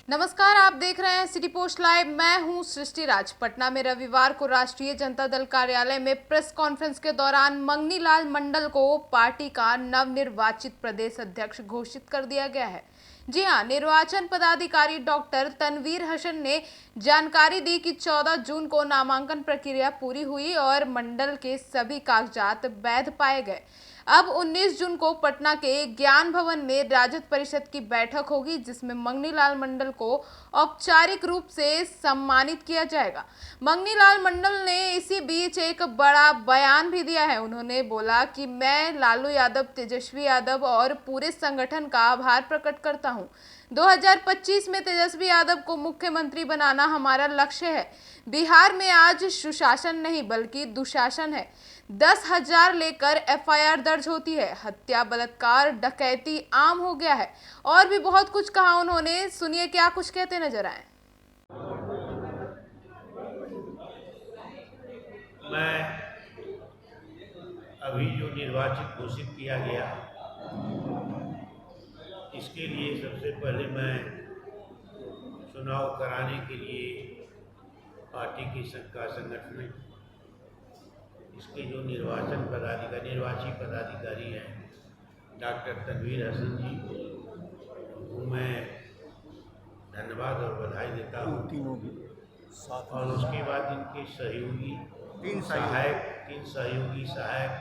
नमस्कार, आप देख रहे हैं सिटी पोस्ट लाइव। मैं हूं सृष्टि राज। पटना में रविवार को राष्ट्रीय जनता दल कार्यालय में प्रेस कॉन्फ्रेंस के दौरान मंगनी लाल मंडल को पार्टी का नवनिर्वाचित प्रदेश अध्यक्ष घोषित कर दिया गया है। जी हां, निर्वाचन पदाधिकारी डॉक्टर तनवीर हसन ने जानकारी दी कि 14 जून को नामांकन प्रक्रिया पूरी हुई और मंडल के सभी कागजात वैध पाए गए। अब 19 जून को पटना के ज्ञान भवन में राजद परिषद की बैठक होगी, जिसमें मंगनी लाल मंडल को औपचारिक रूप से सम्मानित किया जाएगा। मंगनी लाल मंडल ने इसी बीच एक बड़ा बयान भी दिया है। उन्होंने बोला कि मैं लालू यादव, तेजस्वी यादव और पूरे संगठन का आभार प्रकट करता हूं। 2025 में तेजस्वी यादव को मुख्यमंत्री बनाना हमारा लक्ष्य है। बिहार में आज सुशासन नहीं बल्कि दुशासन है। 10,000 लेकर एफआईआर दर्ज होती है। हत्या, बलात्कार, डकैती आम हो गया है और भी बहुत कुछ कहा उन्होंने। सुनिए क्या कुछ कहते नजर आए। मैं अभी जो निर्वाचित घोषित किया गया, इसके लिए सबसे पहले मैं चुनाव कराने के लिए पार्टी की संगठन इसके जो निर्वाची पदाधिकारी हैं डॉक्टर तनवीर हसन जी को मैं धन्यवाद और बधाई देता हूँ। और उसके बाद इनके सहयोगी तीन सहयोगी सहायक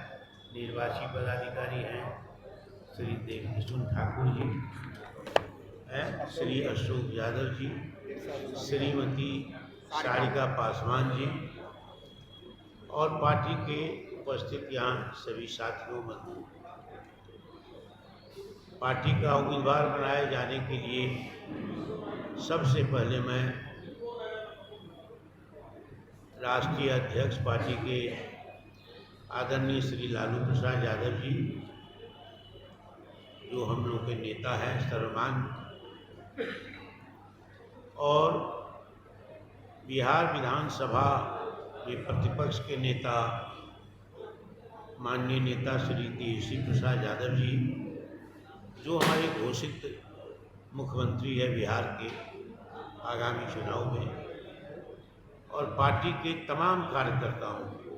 निर्वाची पदाधिकारी हैं श्री देवकिशुन ठाकुर जी हैं, श्री अशोक यादव जी, श्रीमती सारिका पासवान जी और पार्टी के उपस्थित यहाँ सभी साथियों बंधु। पार्टी का उम्मीदवार बनाए जाने के लिए सबसे पहले मैं राष्ट्रीय अध्यक्ष पार्टी के आदरणीय श्री लालू प्रसाद यादव जी, जो हम लोग के नेता हैं सर्वमान्य, और बिहार विधानसभा में प्रतिपक्ष के नेता माननीय नेता श्री तेजस्वी प्रसाद यादव जी, जो हमारे घोषित मुख्यमंत्री है बिहार के आगामी चुनाव में, और पार्टी के तमाम कार्यकर्ताओं को,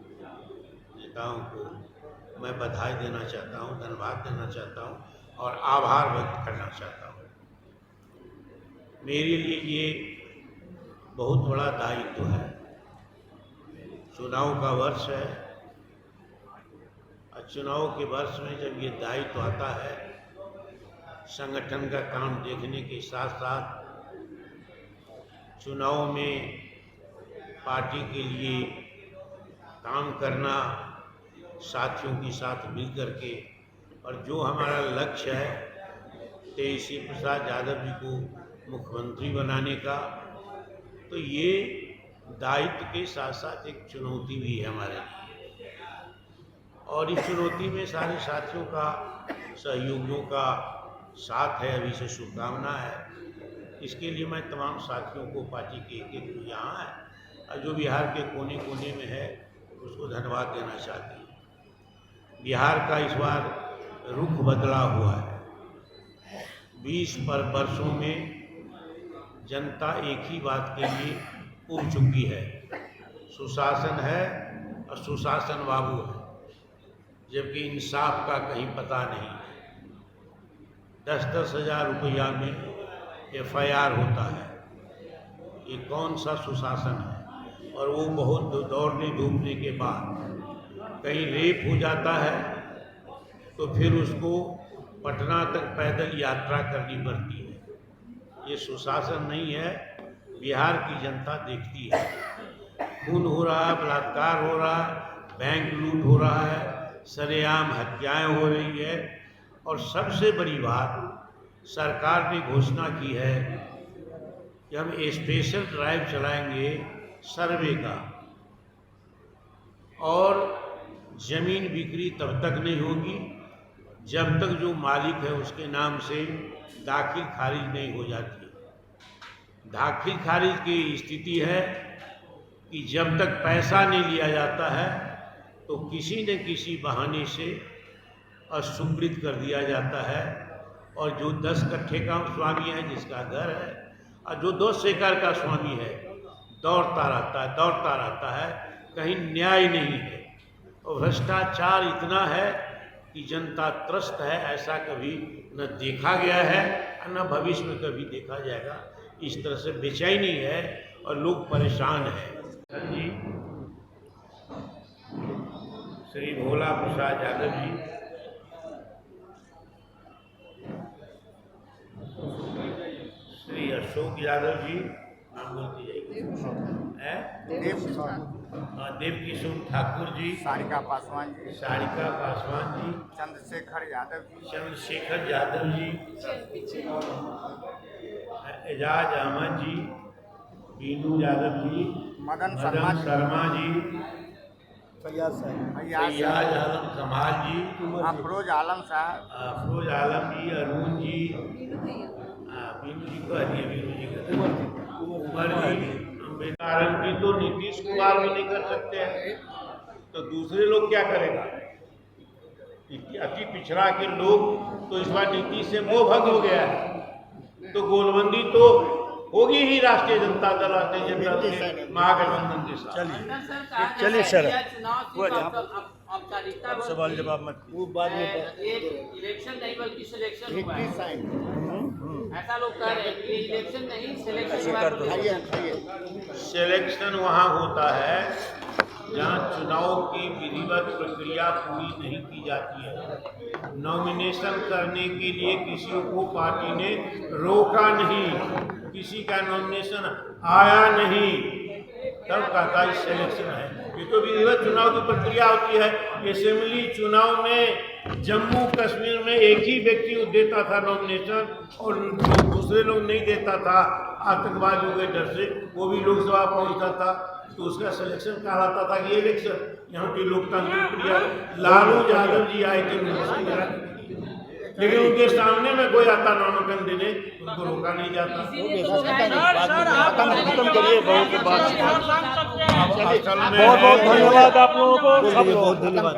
नेताओं को मैं बधाई देना चाहता हूं, धन्यवाद देना चाहता हूं और आभार व्यक्त करना चाहता हूं। मेरे लिए ये बहुत बड़ा दायित्व है। चुनाव का वर्ष है और चुनाव के वर्ष में जब ये दायित्व आता है, संगठन का काम देखने के साथ साथ चुनाव में पार्टी के लिए काम करना, साथियों के साथ मिल करके, और जो हमारा लक्ष्य है तेजस्वी प्रसाद यादव जी को मुख्यमंत्री बनाने का, तो ये दायित्व के साथ साथ एक चुनौती भी है हमारे लिए। और इस चुनौती में सारे साथियों का, सहयोगियों का साथ है, अभी से शुभकामना है। इसके लिए मैं तमाम साथियों को, पार्टी के एक जो यहाँ है और जो बिहार के कोने कोने में है, उसको धन्यवाद देना चाहती हूँ। बिहार का इस बार रुख बदला हुआ है। 20 वर्षों में जनता एक ही बात के लिए उब चुकी है, सुशासन है और सुशासन बाबू है, जबकि इंसाफ का कहीं पता नहीं है। 10-10 हज़ार रुपया में एफआईआर होता है। ये कौन सा सुशासन है? और वो बहुत दौड़ने धूपने के बाद कहीं रेप हो जाता है तो फिर उसको पटना तक पैदल यात्रा करनी पड़ती है। ये सुशासन नहीं है। बिहार की जनता देखती है, खून हो रहा है, बलात्कार हो रहा है, बैंक लूट हो रहा है, सरेआम हत्याएं हो रही है, और सबसे बड़ी बात, सरकार ने घोषणा की है कि हम स्पेशल ड्राइव चलाएंगे सर्वे का, और जमीन बिक्री तब तक नहीं होगी जब तक जो मालिक है उसके नाम से दाखिल खारिज नहीं हो जाती। दाखिल खारिज की स्थिति है कि जब तक पैसा नहीं लिया जाता है तो किसी न किसी बहाने से अस्वीकृत कर दिया जाता है, और जो 10 कट्ठे का स्वामी है, जिसका घर है और जो 2 एकड़ का स्वामी है दौड़ता रहता है, कहीं न्याय नहीं है और भ्रष्टाचार इतना है कि जनता त्रस्त है। ऐसा कभी न देखा गया है और न भविष्य में कभी देखा जाएगा। इस तरह से बेचैनी है और लोग परेशान हैं। जी श्री भोला प्रसाद यादव जी, श्री अशोक यादव जी, नाम बोलती जाएगी, देव किशोर ठाकुर जी, सारिका पासवान जी, चंद्रशेखर यादव जी, एजाज अहमद जी, बीनू यादव जी, मदन शर्मा जी, फैयाज आलम कमाल जी, अफरोज आलम साहब, अफरोज आलम जी, अरुण जी, बीनू जी को उमर जी, कारण की तो नीतीश कुमार भी नहीं कर सकते हैं, तो दूसरे लोग क्या करेगा? अति पिछड़ा के लोग तो इस बार नीतीश से मोह भंग हो गया है, तो गोलबंदी तो होगी ही राष्ट्रीय जनता दल के महागठबंधन के साथ। चलिए सर, सवाल जवाब मत वो बाद में इलेक्शन नहीं बल्कि सिलेक्शन हुआ है। ऐसा लोग कह रहे हैं कि इलेक्शन नहीं सिलेक्शन हुआ है। सिलेक्शन वहाँ होता है जहाँ चुनाव की विधिवत प्रक्रिया पूरी नहीं की जाती है। नॉमिनेशन करने के लिए किसी को पार्टी ने रोका नहीं, किसी का नॉमिनेशन आया नहीं, तब कहता है सिलेक्शन है। ये तो विधिवत चुनाव की प्रक्रिया होती है। असेंबली चुनाव में जम्मू कश्मीर में एक ही व्यक्ति देता था नॉमिनेशन और दूसरे लोग नहीं देता था, आतंकवादियों के डर से, वो भी लोकसभा पहुंचता था, तो उसका सिलेक्शन कहलाता था कि इलेक्शन। यहाँ की लोकतांत्रिक प्रक्रिया, लालू यादव जी आए थे लेकिन उनके सामने में कोई आता नामांकन देने, उनको रोका नहीं जाता। बहुत बहुत धन्यवाद आप लोगों को, बहुत धन्यवाद,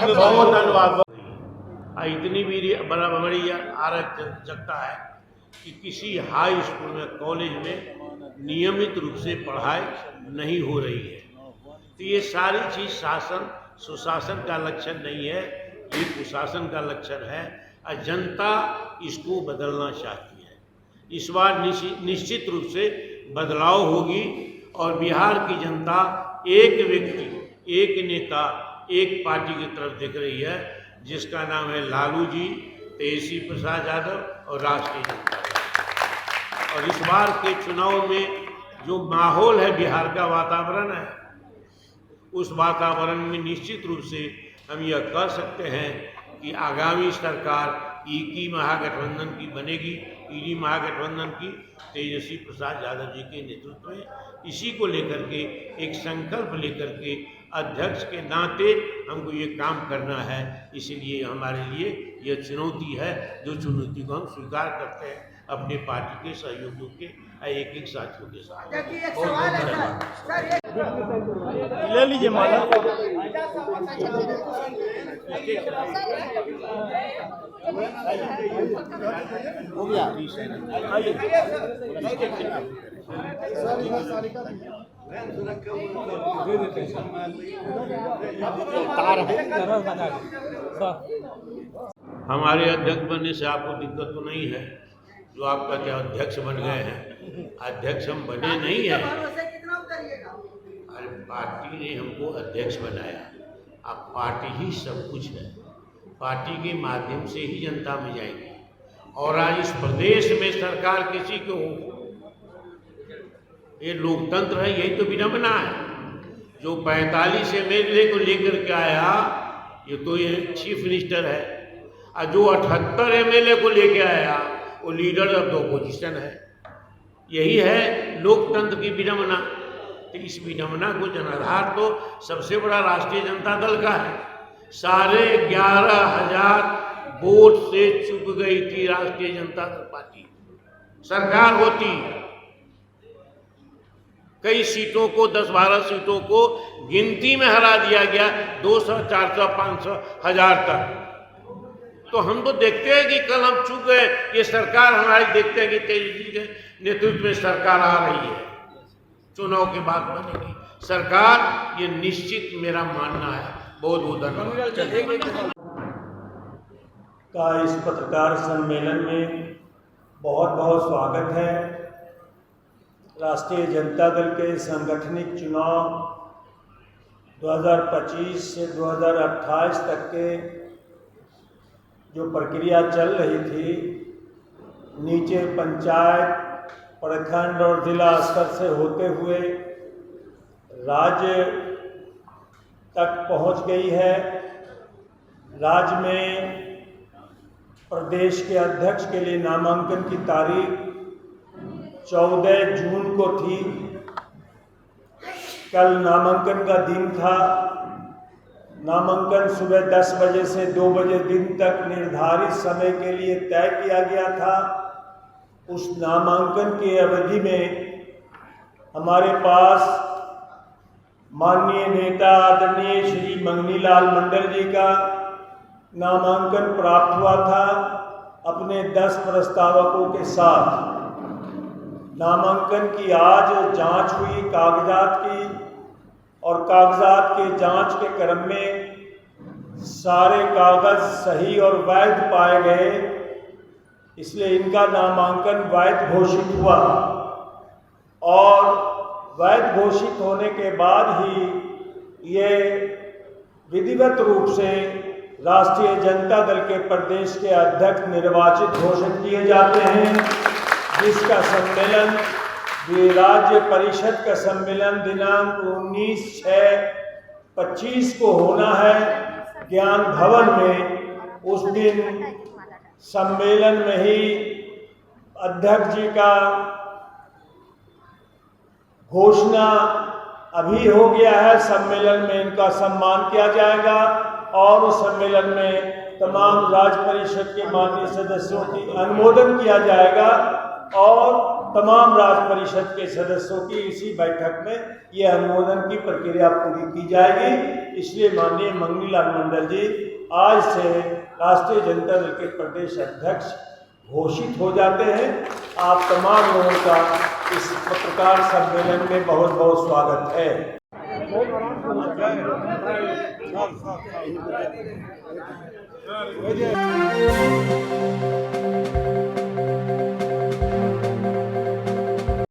बहुत धन्यवाद। इतनी भी बड़ी आवश्यकता है कि किसी हाई स्कूल में, कॉलेज में नियमित रूप से पढ़ाई नहीं हो रही है, तो ये सारी चीज शासन सुशासन का लक्षण नहीं है, ये कुशासन का लक्षण है और जनता इसको बदलना चाहती है। इस बार निश्चित रूप से बदलाव होगी और बिहार की जनता एक व्यक्ति, एक नेता, एक पार्टी की तरफ देख रही है, जिसका नाम है लालू जी, तेजस्वी प्रसाद यादव और राष्ट्रीय जनता दल। और इस बार के चुनाव में जो माहौल है, बिहार का वातावरण है, उस वातावरण में निश्चित रूप से हम यह कह सकते हैं कि आगामी सरकार ईकी महागठबंधन की बनेगी, ईडी महागठबंधन की, तेजस्वी प्रसाद यादव जी के नेतृत्व में। इसी को लेकर के एक संकल्प लेकर के अध्यक्ष के नाते हमको ये काम करना है। इसीलिए हमारे लिए यह चुनौती है, जो चुनौती को हम स्वीकार करते हैं अपने पार्टी के सहयोगियों के एक साथियों के साथ। ले लीजिए माला। हो गया। हमारे अध्यक्ष बनने से आपको दिक्कत तो नहीं है, जो आपका क्या अध्यक्ष बन गए हैं। अध्यक्ष हम बने नहीं हैं, अरे पार्टी ने हमको अध्यक्ष बनाया। अब पार्टी ही सब कुछ है, पार्टी के माध्यम से ही जनता में जाएगी। और आज इस प्रदेश में सरकार किसी को हो, ये लोकतंत्र है, यही तो विडंबना है। जो 45 MLA को लेकर के आया, ये तो ये चीफ मिनिस्टर है, और जो 78 MLA को लेके आया, वो लीडर ऑफ द ऑपोजिशन है। यही है लोकतंत्र की विडंबना। तो इस विडंबना को जनाधार तो सबसे बड़ा राष्ट्रीय जनता दल का है। 11,500 वोट से चुक गई थी राष्ट्रीय जनता दल पार्टी। सरकार होती, कई सीटों को, 10-12 सीटों को गिनती में हरा दिया गया, 200, 400, 500, 1000 तक। तो हम तो देखते हैं कि कल हम चूक गए, ये सरकार हमारी देखते हैं कि तेजी जी के नेतृत्व में सरकार आ रही है, चुनाव के बाद बनेगी सरकार, ये निश्चित मेरा मानना है। बहुत बहुत धन्यवाद। का इस पत्रकार सम्मेलन में बहुत बहुत स्वागत है। राष्ट्रीय जनता दल के सांगठनिक चुनाव 2025 से 2028 तक के जो प्रक्रिया चल रही थी, नीचे पंचायत, प्रखंड और जिला स्तर से होते हुए राज्य तक पहुंच गई है। राज्य में प्रदेश के अध्यक्ष के लिए नामांकन की तारीख 14 जून को थी। कल नामांकन का दिन था। नामांकन सुबह 10 बजे से 2 बजे दिन तक निर्धारित समय के लिए तय किया गया था। उस नामांकन की अवधि में हमारे पास माननीय नेता आदरणीय श्री मंगनी लाल मंडल जी का नामांकन प्राप्त हुआ था अपने 10 प्रस्तावकों के साथ। नामांकन की आज जांच हुई कागजात की, और कागजात के जांच के क्रम में सारे कागज सही और वैध पाए गए, इसलिए इनका नामांकन वैध घोषित हुआ। और वैध घोषित होने के बाद ही ये विधिवत रूप से राष्ट्रीय जनता दल के प्रदेश के अध्यक्ष निर्वाचित घोषित किए जाते हैं, जिसका सम्मेलन राज्य परिषद का सम्मेलन दिनांक 19/6/25 को होना है ज्ञान भवन में। उस दिन सम्मेलन में ही अध्यक्ष जी का घोषणा अभी हो गया है। सम्मेलन में इनका सम्मान किया जाएगा और उस सम्मेलन में तमाम राज्य परिषद के माननीय सदस्यों की अनुमोदन किया जाएगा और तमाम राज्य परिषद के सदस्यों की इसी बैठक में ये अनुमोदन की प्रक्रिया पूरी की जाएगी। इसलिए माननीय मंगनी लाल मंडल जी आज से राष्ट्रीय जनता दल के प्रदेश अध्यक्ष घोषित हो जाते हैं। आप तमाम लोगों का इस पत्रकार सम्मेलन में बहुत बहुत स्वागत है।